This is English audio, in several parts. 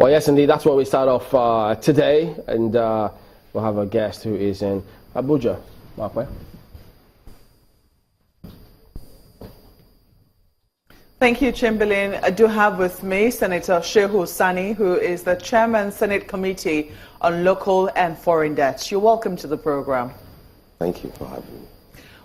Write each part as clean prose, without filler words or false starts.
Well, yes, indeed, that's where we start off today, and we'll have a guest who is in Abuja. Mark, where? Thank you, Chamberlain. I do have with me Senator Shehu Sani, who is the Chairman, Senate Committee on Local and Foreign Debt. You're welcome to the program. Thank you for having me.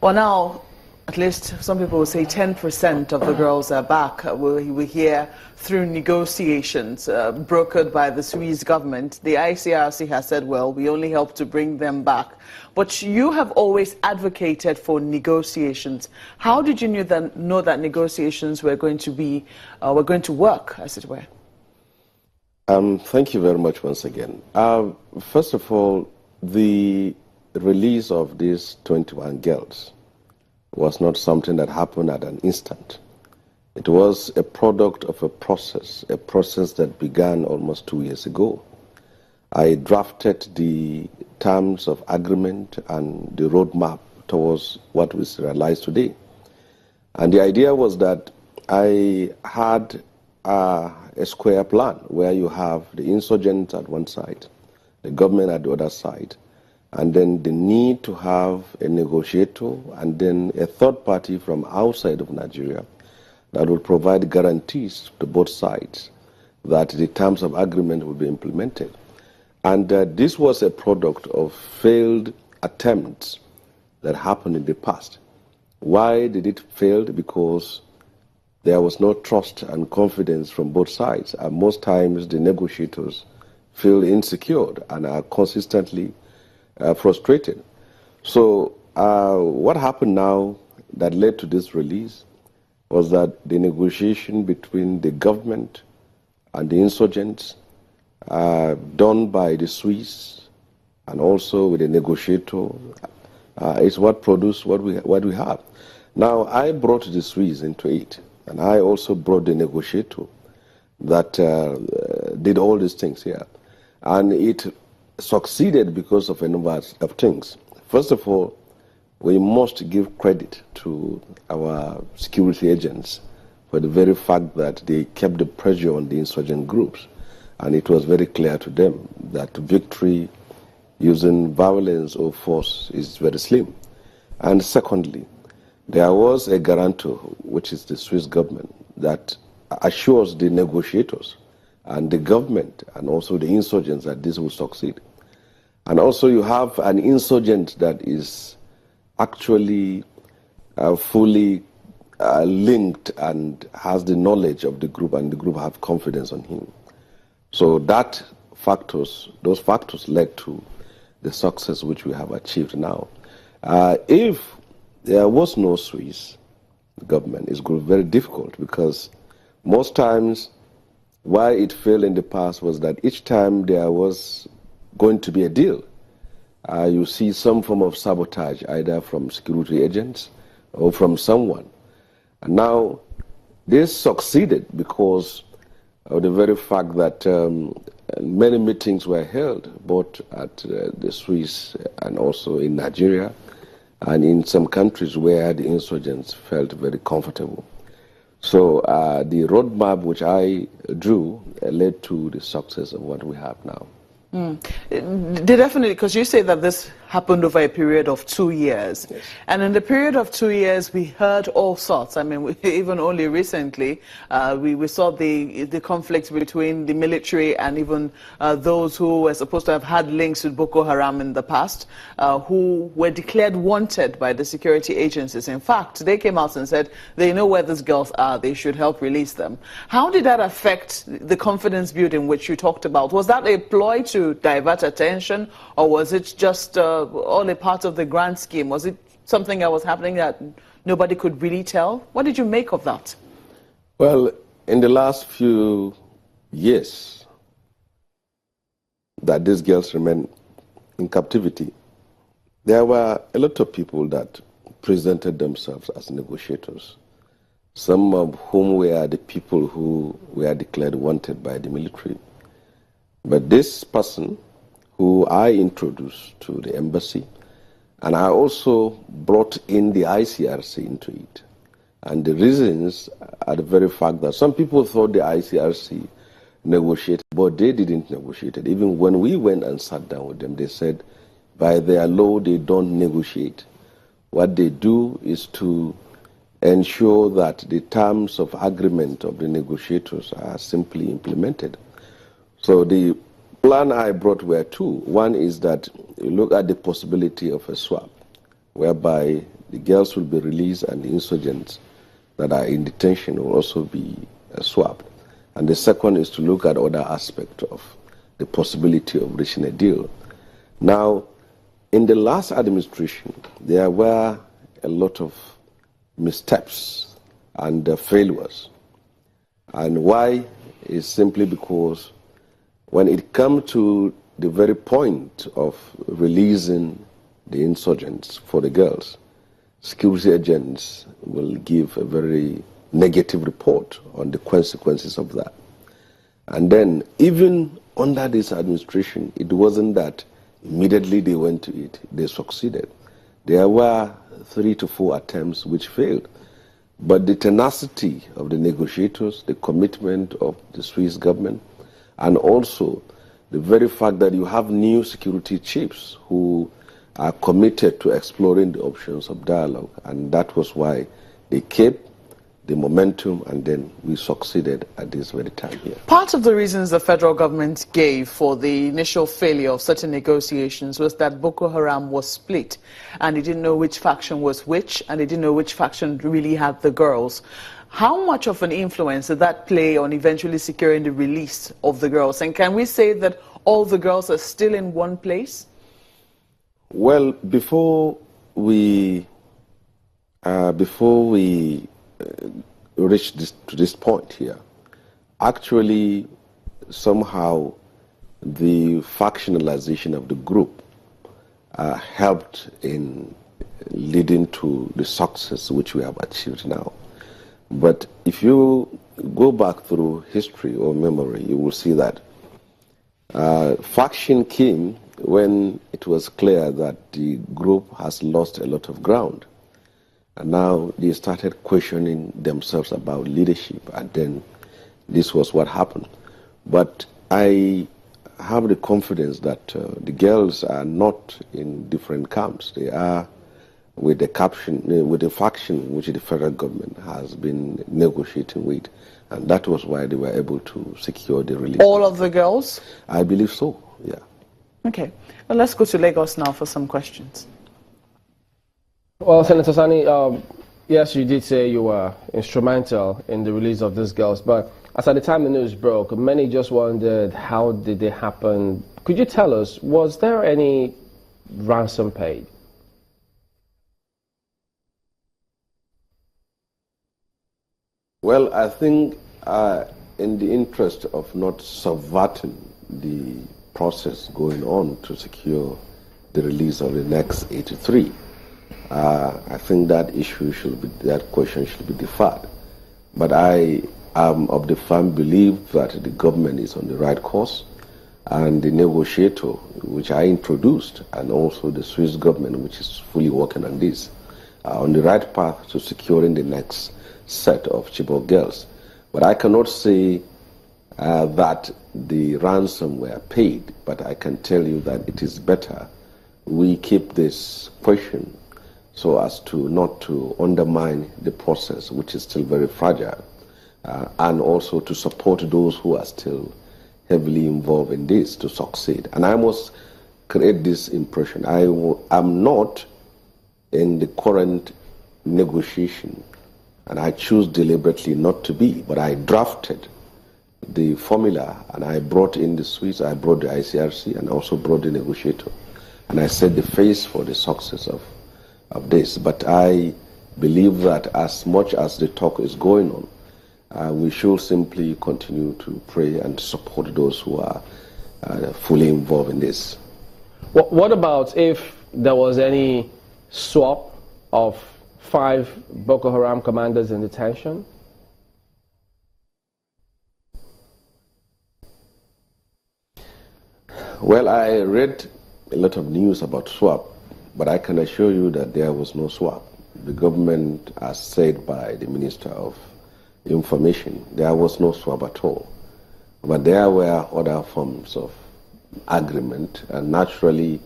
Well, now, at least some people will say 10% of the girls are back. We hear through negotiations brokered by the Swiss government. The ICRC has said, well, we only help to bring them back. But you have always advocated for negotiations. How did you know that negotiations were going to work, as it were? Thank you very much once again. First of all, the release of these 21 girls was not something that happened at an instant. It was a product of a process that began almost 2 years ago. I drafted the terms of agreement and the roadmap towards what we realize today. And the idea was that I had a square plan where you have the insurgents at one side, the government at the other side, and then the need to have a negotiator and then a third party from outside of Nigeria that will provide guarantees to both sides that the terms of agreement will be implemented. And this was a product of failed attempts that happened in the past. Why did it fail? Because there was no trust and confidence from both sides. And most times the negotiators feel insecure and are consistently frustrated. So what happened now that led to this release was that the negotiation between the government and the insurgents done by the Swiss and also with the negotiator is what produced what we have. Now, I brought the Swiss into it, and I also brought the negotiator that did all these things here. And it succeeded because of a number of things. First of all, we must give credit to our security agents for the very fact that they kept the pressure on the insurgent groups. And it was very clear to them that victory using violence or force is very slim. And secondly, there was a guarantor, which is the Swiss government, that assures the negotiators and the government and also the insurgents that this will succeed. And also you have an insurgent that is actually fully linked and has the knowledge of the group, and the group have confidence on him. So those factors led to the success which we have achieved now. If there was no Swiss government, it's going to be very difficult, because most times why it failed in the past was that each time there was going to be a deal, you see some form of sabotage, either from security agents or from someone. And now this succeeded because of the very fact that many meetings were held, both at the Swiss and also in Nigeria, and in some countries where the insurgents felt very comfortable. So the roadmap which I drew led to the success of what we have now. Definitely, because you say that this happened over a period of 2 years. Yes. And in the period of 2 years, we heard all sorts. I mean, even only recently, we saw the conflict between the military and even those who were supposed to have had links with Boko Haram in the past, who were declared wanted by the security agencies. In fact, they came out and said they know where these girls are, they should help release them. How did that affect the confidence building which you talked about? Was that a ploy to divert attention, or was it just all a part of the grand scheme? Was it something that was happening that nobody could really tell? What did you make of that? Well, in the last few years that these girls remained in captivity, there were a lot of people that presented themselves as negotiators, some of whom were the people who were declared wanted by the military. But this person, who I introduced to the embassy, and I also brought in the ICRC into it. And the reasons are the very fact that some people thought the ICRC negotiate, but they didn't negotiate it. Even when we went and sat down with them, they said by their law they don't negotiate. What they do is to ensure that the terms of agreement of the negotiators are simply implemented. So the plan I brought were two. One is that you look at the possibility of a swap, whereby the girls will be released and the insurgents that are in detention will also be swapped. And the second is to look at other aspects of the possibility of reaching a deal. Now, in the last administration, there were a lot of missteps and failures. And why is simply because when it comes to the very point of releasing the insurgents for the girls, security agents will give a very negative report on the consequences of that. And then, even under this administration, it wasn't that immediately they went to it, they succeeded. There were 3 to 4 attempts which failed. But the tenacity of the negotiators, the commitment of the Swiss government, and also the very fact that you have new security chiefs who are committed to exploring the options of dialogue, and that was why they kept the momentum, and then we succeeded at this very time here. Part of the reasons the federal government gave for the initial failure of certain negotiations was that Boko Haram was split, and they didn't know which faction was which, and they didn't know which faction really had the girls. How much of an influence did that play on eventually securing the release of the girls? And can we say that all the girls are still in one place? Well, before we reach to this point here, actually somehow the factionalization of the group helped in leading to the success which we have achieved now. But if you go back through history or memory, you will see that faction came when it was clear that the group has lost a lot of ground. And now they started questioning themselves about leadership, and then this was what happened. But I have the confidence that the girls are not in different camps. They are with the faction which the federal government has been negotiating with, and that was why they were able to secure the release. All of the girls? I believe so, yeah. Okay, well, let's go to Lagos now for some questions. Well, Senator Sani, yes, you did say you were instrumental in the release of these girls, but as at the time the news broke, many just wondered how did it happen. Could you tell us, was there any ransom paid? Well, I think in the interest of not subverting the process going on to secure the release of the next 83, I think that question should be deferred. But I am of the firm belief that the government is on the right course, and the negotiator, which I introduced, and also the Swiss government, which is fully working on this, are on the right path to securing the next set of Chibok girls. But I cannot say that the ransom were paid, but I can tell you that it is better we keep this question so as to not to undermine the process, which is still very fragile, and also to support those who are still heavily involved in this to succeed. And I must create this impression. I am not in the current negotiation, and I choose deliberately not to be, but I drafted the formula, and I brought in the Swiss, I brought the ICRC, and also brought the negotiator. And I set the face for the success of this. But I believe that as much as the talk is going on, we should simply continue to pray and support those who are fully involved in this. What about if there was any swap of 5 Boko Haram commanders in detention? Well, I read a lot of news about swap, but I can assure you that there was no swap. The government, as said by the Minister of Information, there was no swap at all. But there were other forms of agreement, and naturally,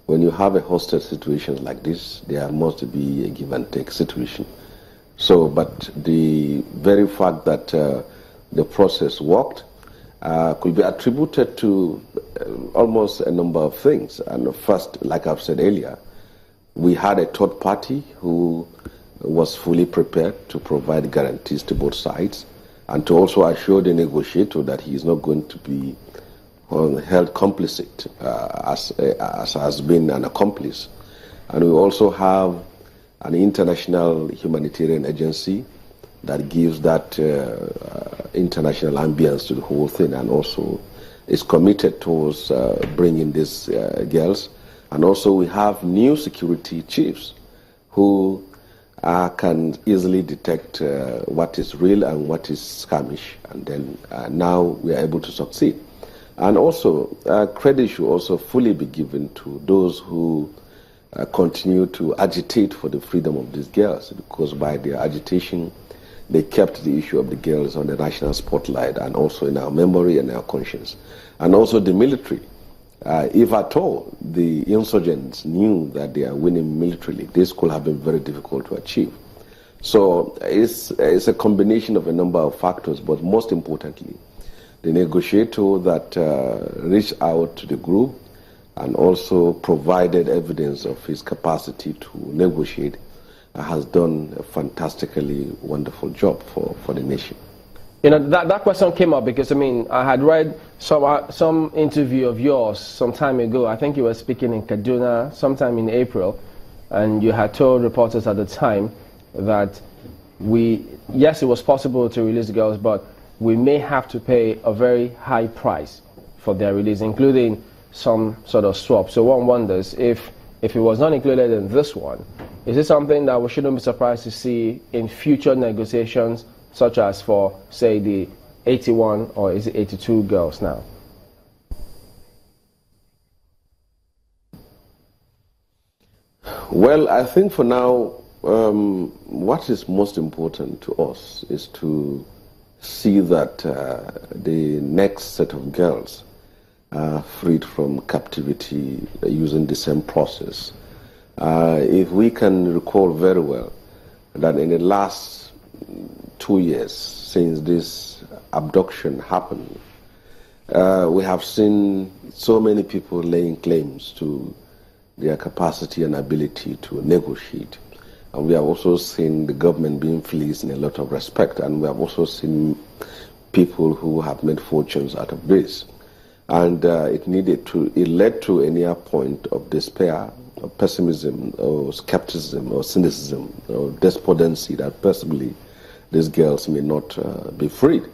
when you have a hostage situation like this, there must be a give and take situation. So, but the very fact that the process worked could be attributed to almost a number of things. And first, like I've said earlier, we had a third party who was fully prepared to provide guarantees to both sides and to also assure the negotiator that he is not going to be held complicit as has been an accomplice. And we also have an international humanitarian agency that gives that international ambience to the whole thing and also is committed towards bringing these girls. And also we have new security chiefs who can easily detect what is real and what is skirmish, and then now we are able to succeed. And also, credit should also fully be given to those who continue to agitate for the freedom of these girls, because by their agitation, they kept the issue of the girls on the national spotlight and also in our memory and our conscience. And also the military. If at all the insurgents knew that they are winning militarily, this could have been very difficult to achieve. So it's a combination of a number of factors, but most importantly, the negotiator that reached out to the group and also provided evidence of his capacity to negotiate has done a fantastically wonderful job for the nation. You know, that question came up because, I mean, I had read some interview of yours some time ago. I think you were speaking in Kaduna sometime in April, and you had told reporters at the time that yes, it was possible to release the girls, but we may have to pay a very high price for their release, including some sort of swap. So one wonders if it was not included in this one, is it something that we shouldn't be surprised to see in future negotiations, such as for, say, the 81 or is it 82 girls now? Well, I think for now, what is most important to us is to see that the next set of girls are freed from captivity using the same process. If we can recall very well that in the last 2 years since this abduction happened, we have seen so many people laying claims to their capacity and ability to negotiate. And we have also seen the government being fleeced in a lot of respect, and we have also seen people who have made fortunes out of this. And it led to a near point of despair, or pessimism, or skepticism, or cynicism, or despondency that possibly these girls may not be freed.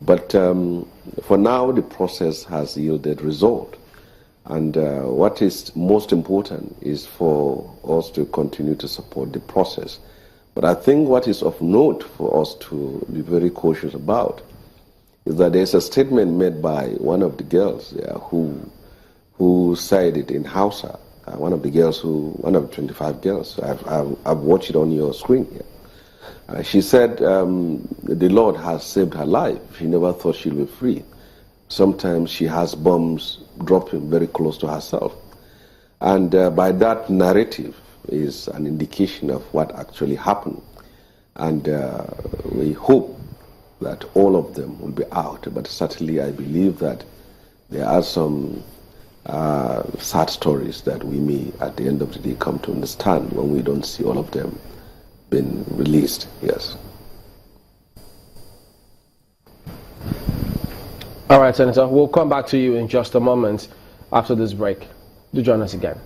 But for now, the process has yielded result. And what is most important is for us to continue to support the process. But I think what is of note for us to be very cautious about is that there's a statement made by one of the girls who said it in Hausa. One of the 25 girls. I've watched it on your screen here. She said the Lord has saved her life. She never thought she'd be free. Sometimes she has bombs dropping very close to herself. And by that narrative is an indication of what actually happened. And we hope that all of them will be out. But certainly I believe that there are some sad stories that we may, at the end of the day, come to understand when we don't see all of them being released. Yes. All right, Senator, we'll come back to you in just a moment after this break. Do join us again.